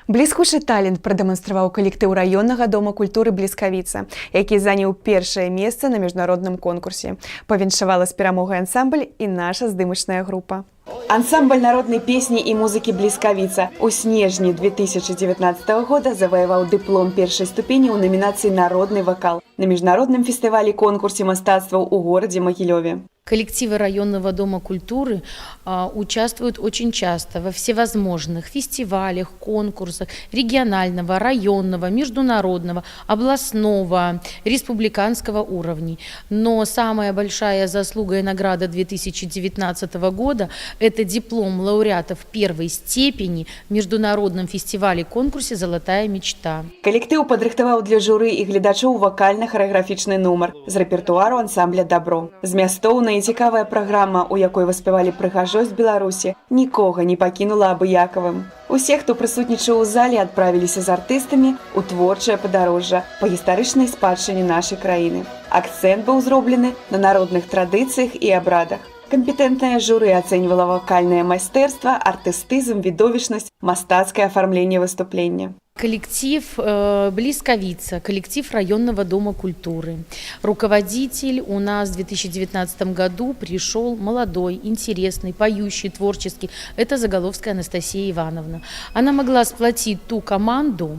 Бліскучы талент прадэманстраваў калектыў раённага дома культуры Бліскавіца, які заняў першае месца на міжнародным конкурсе. Павіншавала з перамогай ансамбль і наша здымачная група. Ансамбль народнай песні і музыкі «Бліскавіца» у снежні 2019 года заваяваў дыплом першай ступені ў намінацыі «Народны вакал» на міжнародным фестывалі-конкурсе мастацтваў у горадзе Магілёве. Коллективы районного дома культуры участвуют очень часто во всевозможных фестивалях, конкурсах регионального, районного, международного, областного, республиканского уровней. Но самая большая заслуга и награда 2019 года – это диплом лауреатов первой степени в международном фестивале-конкурсе «Золотая мечта». Коллектив падрыхтаваў для журы и гледачоў вокально-хореографичный номер з рэпертуару ансамбля «Добро». Змястоўная і цікавая праграма, у якой воспявалі прыгажосць Беларусі, нікога не пакінула абыякавым. Усе, хто прысутнічаў у зале, адправіліся з артыстамі ў творчае падарожжа па гістарычнай спадчыне нашай краіны. Акцэнт быў зроблены на народных традыцыях і абрадах. Компетентное жюри оценивало вокальное мастерство, артистизм, видовищность, мастацкое оформление выступления. Коллектив Блисковица, коллектив районного дома культуры. Руководитель у нас в 2019 году пришел молодой, интересный, поющий, творческий. Это Заголовская Анастасия Ивановна. Она могла сплотить ту команду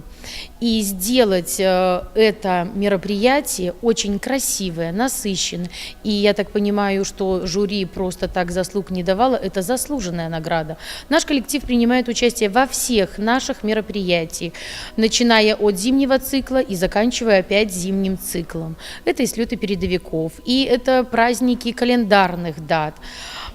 и сделать это мероприятие очень красивое, насыщенное. И я так понимаю, что жюри просто так заслуг не давало. Это заслуженная награда. Наш коллектив принимает участие во всех наших мероприятиях, начиная от зимнего цикла и заканчивая опять зимним циклом. Это и слеты передовиков, и это праздники календарных дат.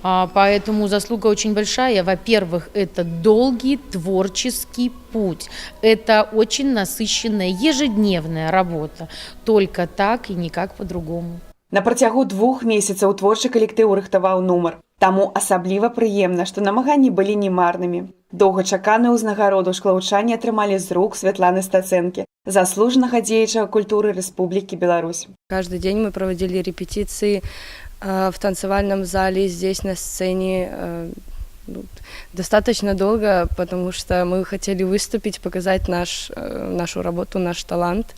Поэтому заслуга очень большая. Во-первых, это долгий творческий путь. Это очень насыщенная ежедневная работа. Только так и никак по-другому. На працягу 2 месяцаў творчы калектыў рыхтаваў нумар. Таму асабліва прыемна, што намаганні былі не марнымі. Доўгачаканую ўзнагароду шклаўчане атрымалі з рук Святланы Стацэнкі, заслуженага дзеяча культуры Республики Беларусь. Каждый день мы проводили репетиции в танцевальном зале, здесь на сцене достаточно долго, потому что мы хотели выступить, показать нашу работу, наш талант,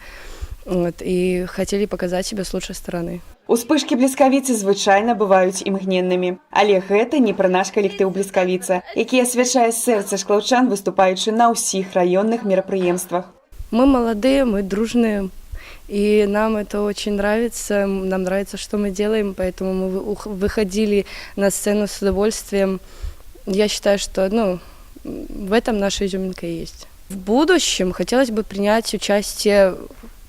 и хотели показать себя с лучшей стороны. Успышкі Бліскавіцы звычайна бываюць імгненнымі, але гэта не пра наш калектыў Бліскавіца, які асвячае сэрца шклаўчан, выступаючы на ўсіх раённых мерапрыемствах. Мы молодые, мы дружные, и нам это очень нравится. Нам нравится, что мы делаем, поэтому мы выходили на сцену с удовольствием. Я считаю, что в этом наша изюминка и есть. В будущем хотелось бы принять участие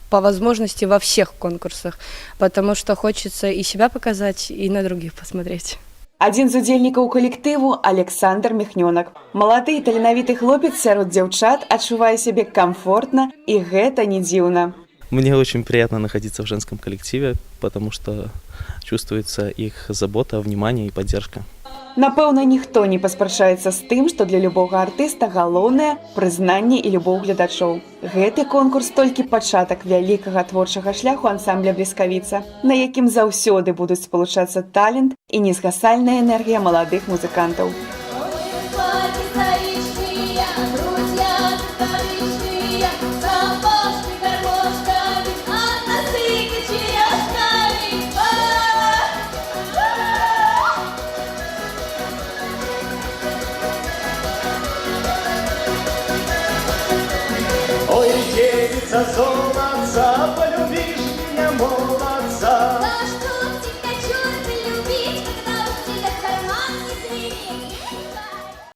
по возможности во всех конкурсах, потому что хочется и себя показать, и на других посмотреть. Адзін з удзельнікаў калектыву Александр Міхнёнак. Малады і таленавіты хлопец сярод дзяўчат адчувае сябе комфортно, и гэта не дзіўна. Мне очень приятно находиться в женском коллективе, потому что чувствуется их забота, внимание и поддержка. Напэўна, ніхто не паспрачаецца з тым, што для любога артыста галоўнае прызнанне і любоў гледачоў. Гэты конкурс толькі пачатак вялікага творчага шляху ансамбля Бліскавіца, на якім заўсёды будуць спалучацца талент і незгасальная энергія маладых музыкантаў. Ой, девица золотая,